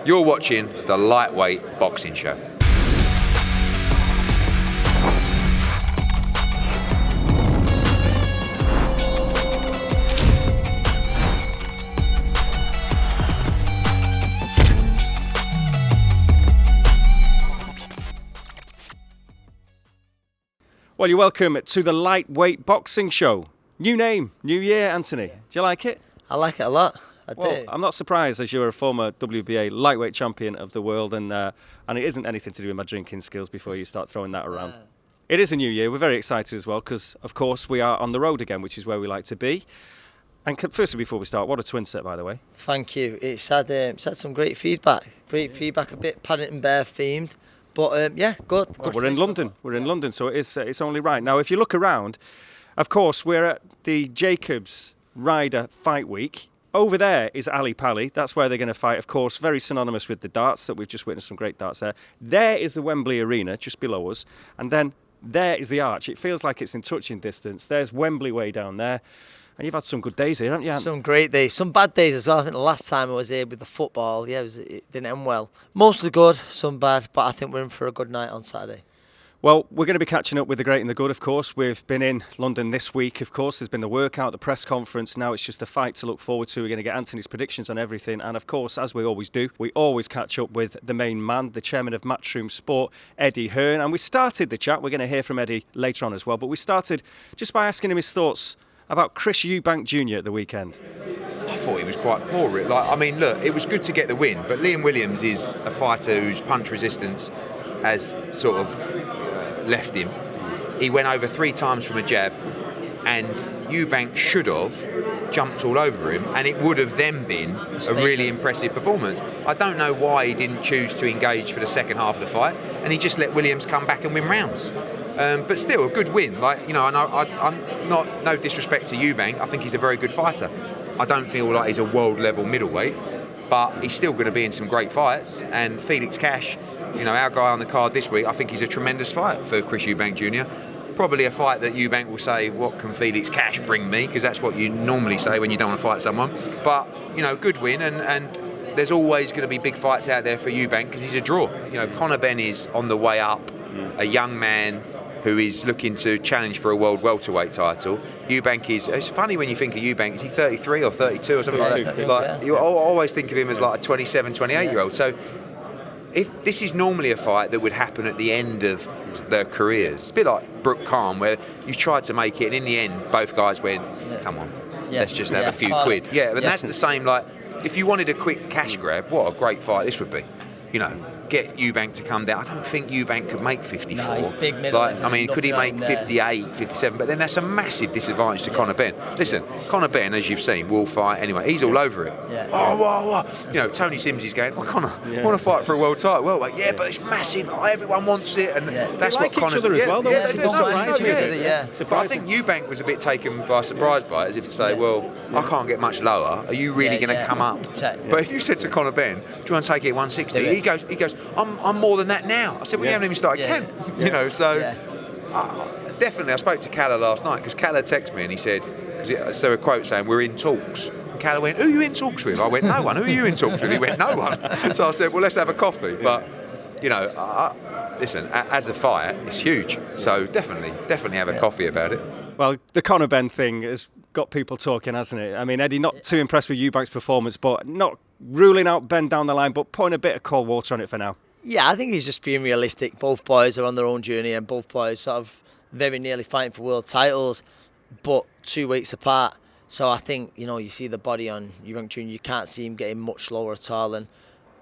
You're watching the Lightweight Boxing Show. Well, you're welcome to the Lightweight Boxing Show. New name, new year, Anthony. Do you like it? I like it a lot. I do. I'm not surprised, as you're a former WBA lightweight champion of the world, and it isn't anything to do with my drinking skills before you start throwing that around. It is a new year. We're very excited as well because, of course, we are on the road again, which is where we like to be. And firstly, before we start, what a twin set, by the way. Thank you. It's had some great feedback. A bit Paddington Bear themed. But yeah, good. Well, we're in London. We're in London, so it's only right. Now, if you look around, of course, we're at the Jacobs Ryder Fight Week. Over there is Ali Pali. That's where they're going to fight, of course, very synonymous with the darts that we've just witnessed some great darts there. There is the Wembley Arena, just below us. And then there is the Arch. It feels like it's in touching distance. There's Wembley way down there. And you've had some good days here, haven't you? Some great days. Some bad days as well. I think the last time I was here with the football, it didn't end well. Mostly good, some bad, but I think we're in for a good night on Saturday. Well, we're going to be catching up with the great and the good, of course. We've been in London this week, of course. There's been the workout, the press conference. Now it's just a fight to look forward to. We're going to get Anthony's predictions on everything. And, of course, as we always do, we always catch up with the main man, the chairman of Matchroom Sport, Eddie Hearn. And we started the chat. We're going to hear from Eddie later on as well. But we started just by asking him his thoughts about Chris Eubank Jr. at the weekend. I thought he was quite poor. Look, it was good to get the win, but Liam Williams is a fighter whose punch resistance has sort of left him. He went over 3 times from a jab, and Eubank should have jumped all over him, and it would have then been a really impressive performance. I don't know why he didn't choose to engage for the second half of the fight, and he just let Williams come back and win rounds. But still, a good win. And I'm not, no disrespect to Eubank. I think he's a very good fighter. I don't feel like he's a world-level middleweight, but he's still going to be in some great fights. And Felix Cash, our guy on the card this week, I think he's a tremendous fight for Chris Eubank Jr. Probably a fight that Eubank will say, what can Felix Cash bring me? Because that's what you normally say when you don't want to fight someone. But, good win, and there's always going to be big fights out there for Eubank because he's a draw. Conor Benn is on the way up, a young man who is looking to challenge for a world welterweight title. Eubank it's funny when you think of Eubank, is he 33 or 32 or something like that? You always think of him as like a 27, 28-year-old. So if this is normally a fight that would happen at the end of their careers, a bit like Brooke Khan, where you tried to make it, and in the end, both guys went, come on, let's just have a few quid. That's the same, like, if you wanted a quick cash grab, what a great fight this would be. Get Eubank to come down. I don't think Eubank could make 54. No, he's big middle. Could he make 58, 57? But then that's a massive disadvantage to Conor Benn. Listen, Conor Benn, as you've seen, will fight anyway. He's all over it. Tony Sims is going, Conor, want to fight for a world title? Well, but it's massive. Everyone wants it, and that's what Conor's as well. But I think Eubank was a bit taken by surprise by it, as if to say, I can't get much lower. Are you really going to come up? But if you said to Conor Benn, do you want to take it at 160? He goes, I'm more than that now. I said, you haven't even started camp. Definitely. I spoke to Colla last night because Colla texted me and he said, a quote saying, we're in talks. And Colla went, who are you in talks with? I went, no one. Who are you in talks with? He went, no one. So I said, well, let's have a coffee. But, listen, as a fight, it's huge. So definitely have a coffee about it. Well, the Conor Benn thing has got people talking, hasn't it? I mean, Eddie, not too impressed with Eubank's performance, but not ruling out Benn down the line, but putting a bit of cold water on it for now. Yeah, I think he's just being realistic. Both boys are on their own journey, and both boys sort of very nearly fighting for world titles, but 2 weeks apart. So I think, you see the body on Eubank Jr., you can't see him getting much lower at all.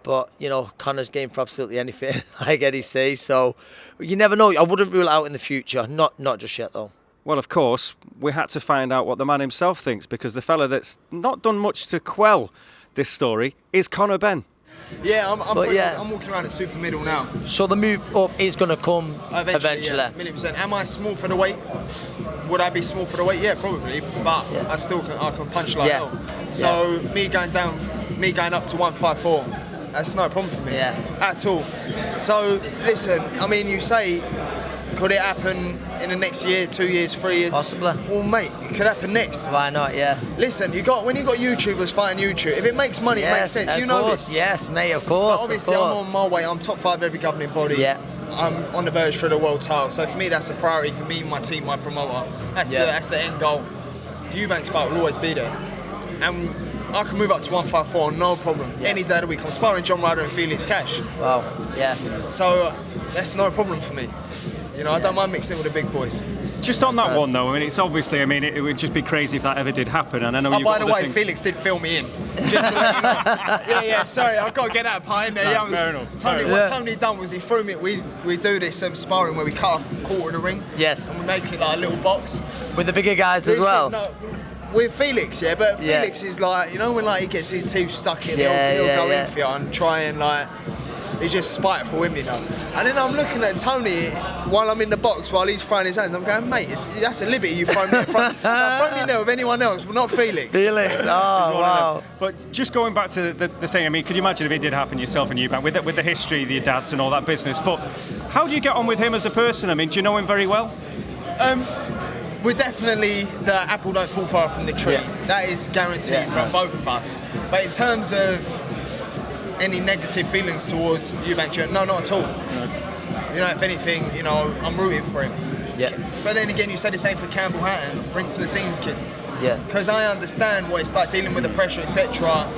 But, Conor's game for absolutely anything, like Eddie says. So you never know. I wouldn't rule it out in the future. Not just yet, though. Well, of course, we had to find out what the man himself thinks, because the fella that's not done much to quell this story is Conor Benn. Yeah, I'm walking around at super middle now. So the move up is going to come eventually. Yeah, 1,000,000%. Am I small for the weight? Would I be small for the weight? Yeah, probably. But I can punch like hell. So me going up to 154, that's no problem for me at all. So listen, you say Could it happen in the next year, 2 years, 3 years? Possibly. Well, mate, it could happen next. Why not? Yeah. Listen, when you got YouTubers fighting YouTube, if it makes money, it makes sense. You know this. Yes, mate, of course. But obviously, I'm on my way. I'm top 5 every governing body. Yeah. I'm on the verge for the world title. So for me, that's a priority. For me, my team, my promoter. That's the end goal. The Eubanks fight will always be there. And I can move up to 154, no problem. Yeah. Any day of the week. I'm sparring John Ryder and Felix Cash. Wow. Yeah. So that's no problem for me. You know, I don't mind mixing it with the big boys. Just on that one though, I mean, it's obviously, I mean, it would just be crazy if that ever did happen. And I know. By the way, Felix did fill me in. Just to let you know. Yeah. Sorry, I've got to get that part in there. No, fair enough. What Tony done was he threw me. We do this sparring where we cut off a quarter of the ring. Yes. And we make it like a little box With the bigger guys as well. No, with Felix, but Felix is like, you know, when like he gets his teeth stuck in, he'll go in for you and try and like. He's just spiteful with me now. And then I'm looking at Tony while I'm in the box while he's throwing his hands. I'm going, mate, that's a liberty you throw me in front. Throw me in there with anyone else, but not Felix. Felix, oh wow. But just going back to the thing, I mean, could you imagine if it did happen yourself and Eubank with the history of your dads and all that business? But how do you get on with him as a person? I mean, do you know him very well? We're definitely the apple don't fall far from the tree. Yeah. That is guaranteed from both of us. But in terms of any negative feelings towards Eubank Jr, no, not at all. No. You know, if anything, you know, I'm rooting for him. Yeah. But then again, you said the same for Campbell Hatton, Brinks and the Seams kids. Yeah. Because I understand what it's like dealing with the pressure, etc.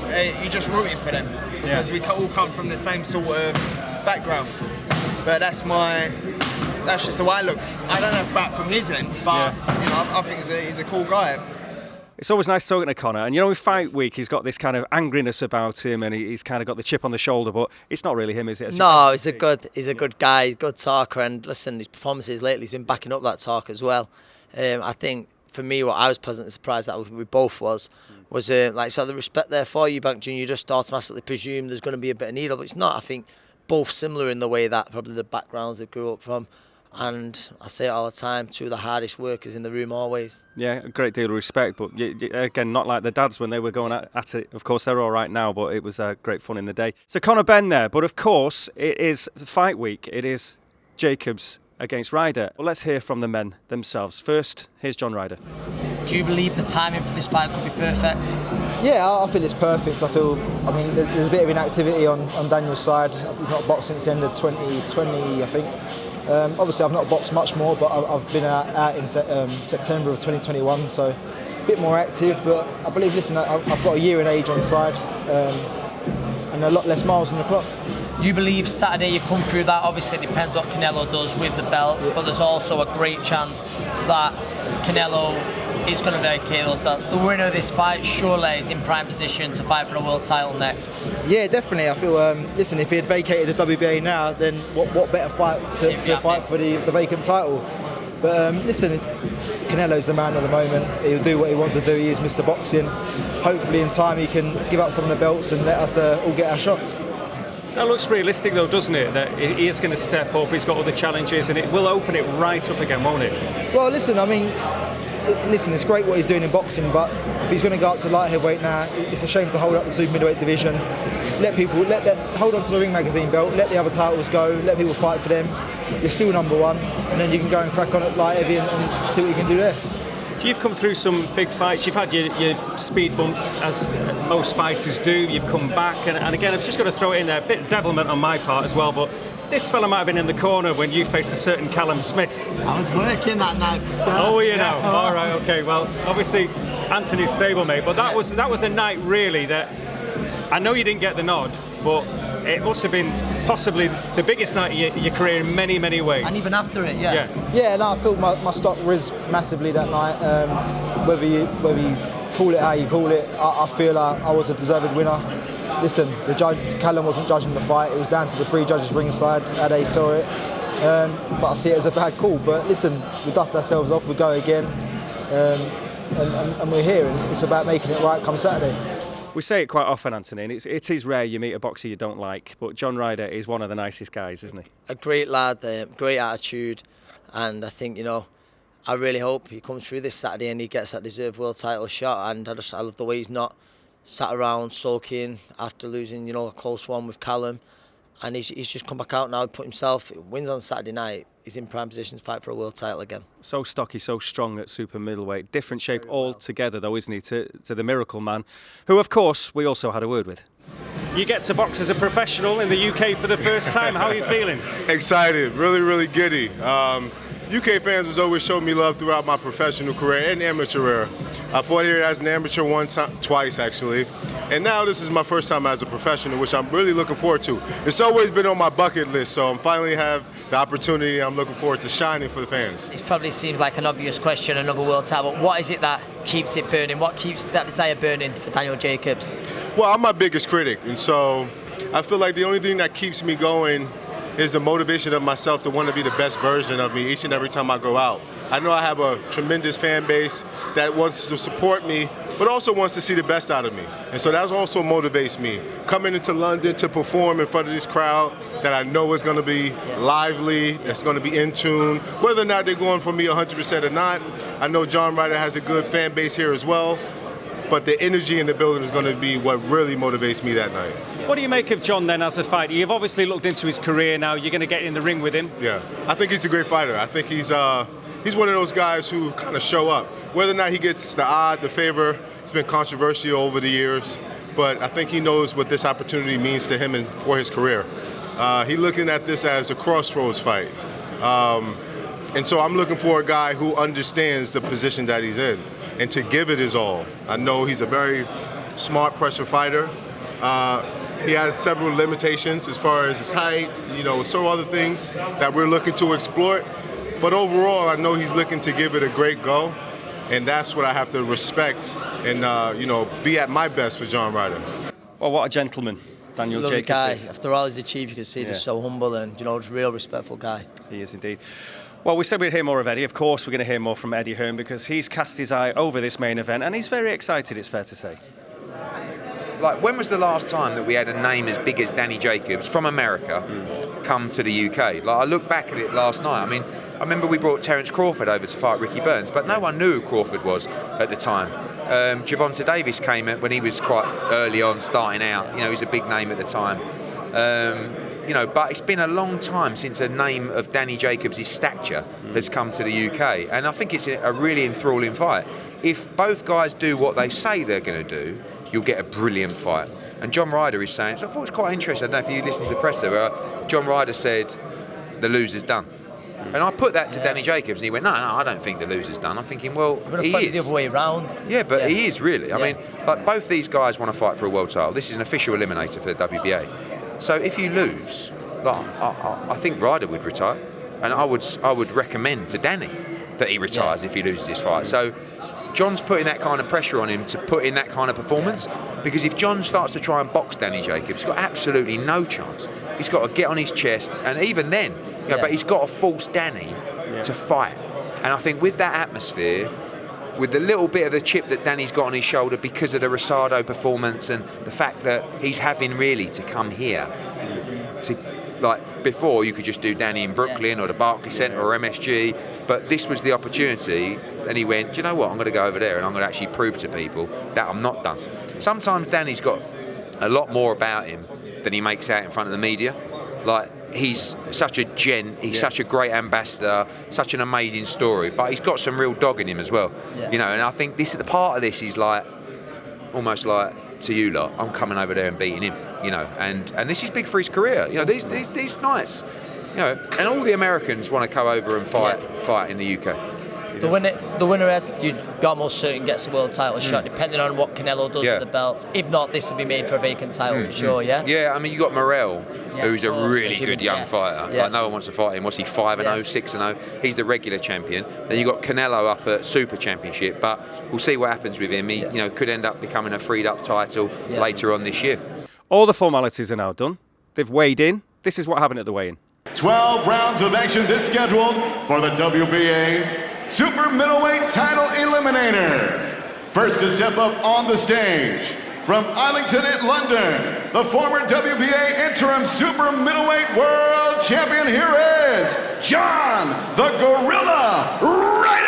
You're just rooting for them because we all come from the same sort of background. But that's just the way I look. I don't have back from his end, but you know, I think he's a cool guy. It's always nice talking to Conor, and you know, with Fight Week, he's got this kind of angriness about him, and he's kind of got the chip on the shoulder. But it's not really him, is it? No, he's a good guy, he's a good talker, and listen, his performances lately, he's been backing up that talk as well. I think for me, what I was pleasantly surprised that we both was like so the respect there for Eubank Jr. You just automatically presume there's going to be a bit of needle, but it's not. I think both similar in the way that probably the backgrounds they grew up from. And I say it all the time, two of the hardest workers in the room always. Yeah, a great deal of respect, but again, not like the dads when they were going at it. Of course, they're all right now, but it was great fun in the day. So Conor Benn there, but of course, it is Fight Week. It is Jacobs against Ryder. Well, let's hear from the men themselves. First, here's John Ryder. Do you believe the timing for this fight could be perfect? Yeah, I feel it's perfect. I mean, there's a bit of inactivity on Daniel's side. He's not boxed since the end of 2020, I think. Obviously, I've not boxed much more, but I've been out in September of 2021, so a bit more active. But I believe, listen, I've got a year in age on side and a lot less miles on the clock. You believe Saturday you come through that? Obviously, it depends what Canelo does with the belts, but there's also a great chance that Canelo is going to vacate those belts. The winner of this fight surely is in prime position to fight for the world title next. Yeah, definitely. I feel, listen, if he had vacated the WBA now, then what better fight to fight for the vacant title? But listen, Canelo's the man at the moment. He'll do what he wants to do. He is Mr. Boxing. Hopefully in time he can give up some of the belts and let us all get our shots. That looks realistic though, doesn't it? That he is going to step up, he's got other challenges, and it will open it right up again, won't it? Well, listen, I mean, it's great what he's doing in boxing, but if he's going to go up to light heavyweight now, it's a shame to hold up the super middleweight division. Let hold on to the Ring Magazine belt, let the other titles go, let people fight for them. You're still number one, and then you can go and crack on at light heavy and see what you can do there. You've come through some big fights, you've had your speed bumps, as most fighters do, you've come back, and again, I've just got to throw it in there, a bit of devilment on my part as well, but this fella might have been in the corner when you faced a certain Callum Smith. I was working that night for Scott. Oh, you know, all right, okay, well, obviously Anthony's stablemate, but that was a night really that, I know you didn't get the nod, but it must have been possibly the biggest night of your career in many, many ways. And even after it, yeah. Yeah, no, I feel my stock rose massively that night. Whether you call it how you call it, I feel I was a deserved winner. Listen, the judge, Callum wasn't judging the fight. It was down to the three judges ringside, how they saw it. But I see it as a bad call. But listen, we dust ourselves off, we go again, and we're here. And it's about making it right come Saturday. We say it quite often, Anthony, and it is rare you meet a boxer you don't like, but John Ryder is one of the nicest guys, isn't he? A great lad, great attitude, and I think, you know, I really hope he comes through this Saturday and he gets that deserved world title shot, and I love the way he's not sat around sulking after losing, you know, a close one with Callum, and he's just come back out now, put himself, wins on Saturday night, he's in prime position to fight for a world title again. So stocky, so strong at super middleweight. Different shape altogether, though, isn't he, to the Miracle Man, who, of course, we also had a word with. You get to box as a professional in the UK for the first time. How are you feeling? Excited, really, really giddy. UK fans has always showed me love throughout my professional career and amateur career. I fought here as an amateur twice, actually. And now this is my first time as a professional, which I'm really looking forward to. It's always been on my bucket list, so I'm finally have the opportunity. I'm looking forward to shining for the fans. It probably seems like an obvious question, another world title, but what is it that keeps it burning? What keeps that desire burning for Daniel Jacobs? Well, I'm my biggest critic, and so I feel like the only thing that keeps me going is the motivation of myself to want to be the best version of me each and every time I go out. I know I have a tremendous fan base that wants to support me, but also wants to see the best out of me. And so that also motivates me. Coming into London to perform in front of this crowd that I know is going to be lively, that's going to be in tune. Whether or not they're going for me 100% or not, I know John Ryder has a good fan base here as well. But the energy in the building is going to be what really motivates me that night. What do you make of John then as a fighter? You've obviously looked into his career now. You're going to get in the ring with him. Yeah, I think he's a great fighter. I think he's one of those guys who kind of show up. Whether or not he gets the odd, the favor, it's been controversial over the years. But I think he knows what this opportunity means to him and for his career. He's looking at this as a crossroads fight. And so I'm looking for a guy who understands the position that he's in and to give it his all. I know he's a very smart pressure fighter. He has several limitations as far as his height, so other things that we're looking to explore. But overall, I know he's looking to give it a great go, and that's what I have to respect and be at my best for John Ryder. Well, what a gentleman Daniel Lovely Jacobs guy. is. After all he's achieved, you can see he's so humble and just a real respectful guy. He is indeed. Well, we said we'd hear more of Eddie. Of course, we're going to hear more from Eddie Hearn because he's cast his eye over this main event and he's very excited, it's fair to say. Like, when was the last time that we had a name as big as Danny Jacobs from America come to the UK? Like, I look back at it last night. I mean, I remember we brought Terence Crawford over to fight Ricky Burns, but no one knew who Crawford was at the time. Gervonta Davis came in when he was quite early on, starting out. He's a big name at the time. But it's been a long time since a name of Danny Jacobs' stature has come to the UK, and I think it's a really enthralling fight. If both guys do what they say they're going to do, you'll get a brilliant fight. And John Ryder is saying, so I thought it was quite interesting, I don't know if you listened to the presser, John Ryder said, the loser's done. And I put that to Danny Jacobs, and he went, no, I don't think the loser's done. I'm thinking, well, he is. The other way around. Yeah, but he is really. I mean, like, both these guys want to fight for a world title. This is an official eliminator for the WBA. So if you lose, I think Ryder would retire, and I would recommend to Danny that he retires if he loses this fight. So John's putting that kind of pressure on him to put in that kind of performance, because if John starts to try and box Danny Jacobs, he's got absolutely no chance. He's got to get on his chest, and even then, but he's got to force Danny to fight. And I think with that atmosphere, with the little bit of the chip that Danny's got on his shoulder because of the Rosado performance and the fact that he's having really to come here to, like, before you could just do Danny in Brooklyn or the Barclays Centre or MSG, but this was the opportunity, and he went, do you know what, I'm going to go over there and I'm going to actually prove to people that I'm not done. Sometimes Danny's got a lot more about him than he makes out in front of the media. Like, he's such a gent, he's such a great ambassador, such an amazing story, but he's got some real dog in him as well. And I think this, the part of this is like, almost like, to you lot, I'm coming over there and beating him, and this is big for his career. These nights, and all the Americans want to come over and fight in the UK. The winner, you almost certain gets the world title shot, depending on what Canelo does with the belts. If not, this will be made for a vacant title for sure. Yeah. I mean, you got Morrell, who's a really good young fighter. Like, no one wants to fight him. What's he, 5-0, 6-0? He's the regular champion. Then you got Canelo up at Super Championship, but we'll see what happens with him. He, could end up becoming a freed-up title later on this year. All the formalities are now done. They've weighed in. This is what happened at the weigh-in. 12 rounds of action is scheduled for the WBA Super Middleweight Title Eliminator. First to step up on the stage, from Islington in London, the former WBA Interim Super Middleweight World Champion, here is John the Gorilla Ryder!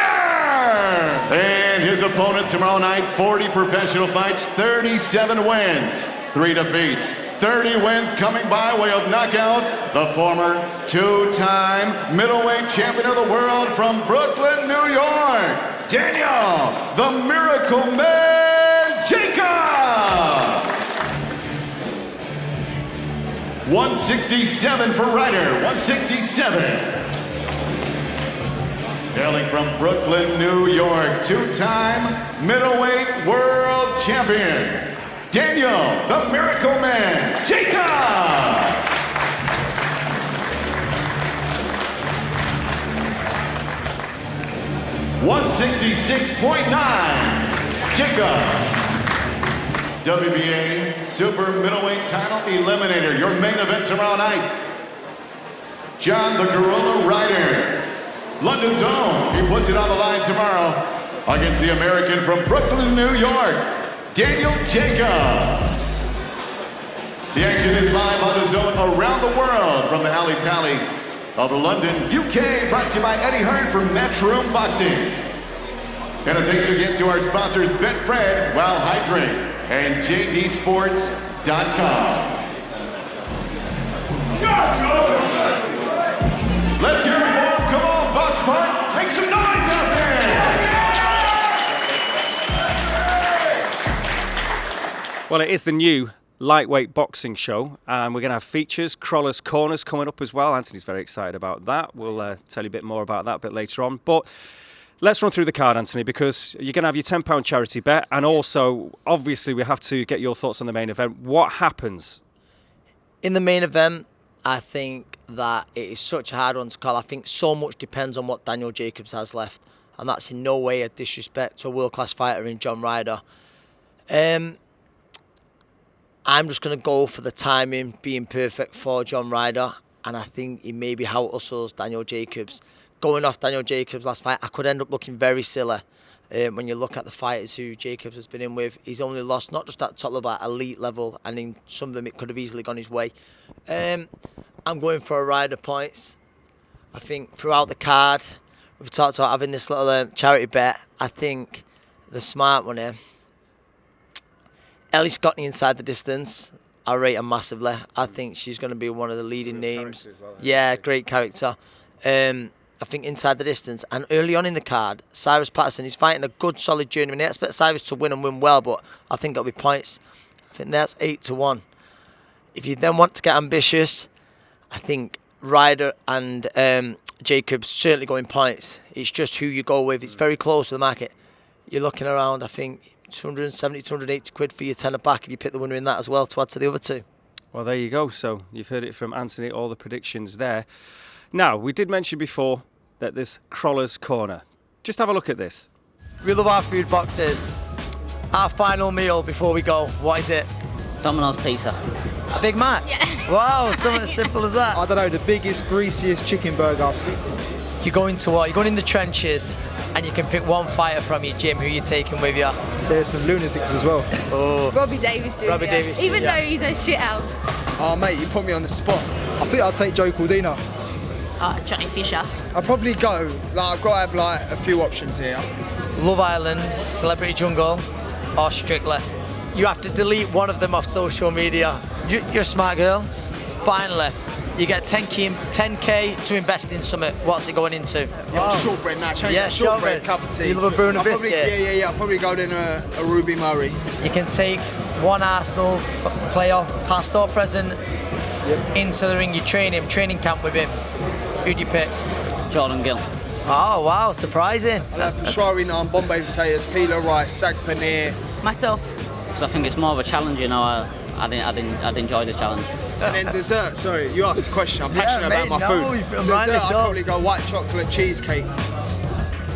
And his opponent tomorrow night, 40 professional fights, 37 wins, 3 defeats, 30 wins coming by way of knockout, the former 2-time middleweight champion of the world from Brooklyn, New York, Daniel the Miracle Man Jacobs. 167 for Ryder, 167. Hailing from Brooklyn, New York, 2-time middleweight world champion, Daniel the Miracle Man Jacobs. $166.9. Jacobs. WBA Super Middleweight Title Eliminator. Your main event tomorrow night. John the Crolla Ryder. London Dome. He puts it on the line tomorrow against the American from Brooklyn, New York, Daniel Jacobs. The action is live on the zone around the world from the Alley Pally of London, UK, brought to you by Eddie Hearn from Matchroom Boxing. And a thanks again to our sponsors, Betfred, Wow Hydrate, and JDSports.com. Let's hear it for, come on, Box Park, make some noise out there! Well, it is the new lightweight boxing show, and we're going to have features, Crolla's Corners coming up as well. Anthony's very excited about that. We'll tell you a bit more about that a bit later on. But let's run through the card, Anthony, because you're going to have your £10 charity bet, and also, obviously, we have to get your thoughts on the main event. What happens? In the main event, I think that it is such a hard one to call. I think so much depends on what Daniel Jacobs has left, and that's in no way a disrespect to a world-class fighter in John Ryder. I'm just going to go for the timing being perfect for John Ryder, and I think he maybe out-hustles Daniel Jacobs. Going off Daniel Jacobs' last fight, I could end up looking very silly when you look at the fighters who Jacobs has been in with. He's only lost not just at top level, but elite level, and in some of them it could have easily gone his way. I'm going for a Ryder points. I think throughout the card, we've talked about having this little charity bet. I think the smart one here, Ellie Scotney inside the distance, I rate her massively. I think she's going to be one of the leading names. Well, yeah, great character. I think inside the distance, and early on in the card, Cyrus Patterson is fighting a good, solid journeyman. I expect Cyrus to win and win well, but I think it'll be points. I think that's 8-1. If you then want to get ambitious, I think Ryder and Jacobs certainly going points. It's just who you go with. It's very close to the market. You're looking around, I think, 270, 280 quid for your tenner back if you pick the winner in that as well to add to the other two. Well, there you go. So you've heard it from Anthony, all the predictions there. Now, we did mention before that there's Crolla's Corner. Just have a look at this. We love our food boxes. Our final meal before we go, what is it? Domino's pizza. A Big Mac? Yeah. Wow, something as simple as that. I don't know, the biggest, greasiest chicken burger I've seen. You're going to what? You're going in the trenches, and you can pick one fighter from your gym who you're taking with you. There's some lunatics as well. Oh. Robbie Davis Jr. Robbie Davis Jr. Even though he's a shit house. Oh, mate, you put me on the spot. I think I'll take Joe Cordina. Oh, Johnny Fisher. I'll probably go, I've got to have a few options here. Love Island, Celebrity Jungle, or Strictly. You have to delete one of them off social media. You're a smart girl. Finally, you get 10k to invest in something. What's it going into? Yeah, shortbread, shortbread, cup of tea. You love a Bruno biscuit? Yeah, I'll probably go in a Ruby Murray. You can take one Arsenal playoff, past or present, into the ring. You training camp with him. Who'd you pick? Jordan Gill. Oh wow, surprising. I'll have Peshwari naan, Bombay potatoes, pita rice, sag paneer. Myself. So I think it's more of a challenge, you know. I'd enjoy the challenge. And then dessert, sorry, you asked the question. I'm passionate about my food. Dessert, I'd probably go white chocolate cheesecake.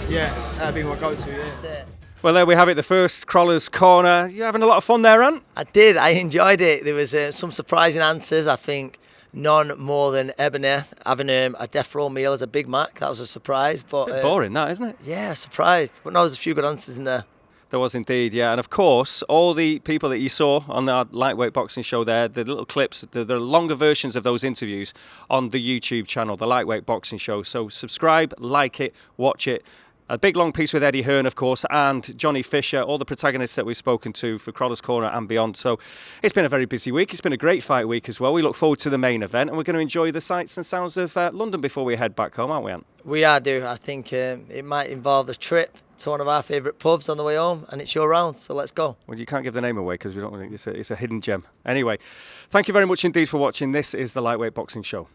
Yeah, that'd be my go-to, yeah. That's it. Well, there we have it, the first Crolla's Corner. You're having a lot of fun there, Ant? I did, I enjoyed it. There was some surprising answers, I think. None more than Ebony having a death row meal as a Big Mac. That was a surprise. But Bit boring, that, isn't it? Yeah, surprised. But no, there's a few good answers in there. There was indeed, yeah. And of course, all the people that you saw on our lightweight boxing show there, the little clips, the longer versions of those interviews on the YouTube channel, the Lightweight Boxing Show. So subscribe, like it, watch it. A big long piece with Eddie Hearn, of course, and Johnny Fisher, all the protagonists that we've spoken to for Crolla's Corner and beyond. So it's been a very busy week. It's been a great fight week as well. We look forward to the main event, and we're going to enjoy the sights and sounds of London before we head back home, aren't we, Ant? We are, dude. I think it might involve a trip to one of our favourite pubs on the way home, and it's your round, so let's go. Well, you can't give the name away because we don't. It's a hidden gem. Anyway, thank you very much indeed for watching. This is the Lightweight Boxing Show.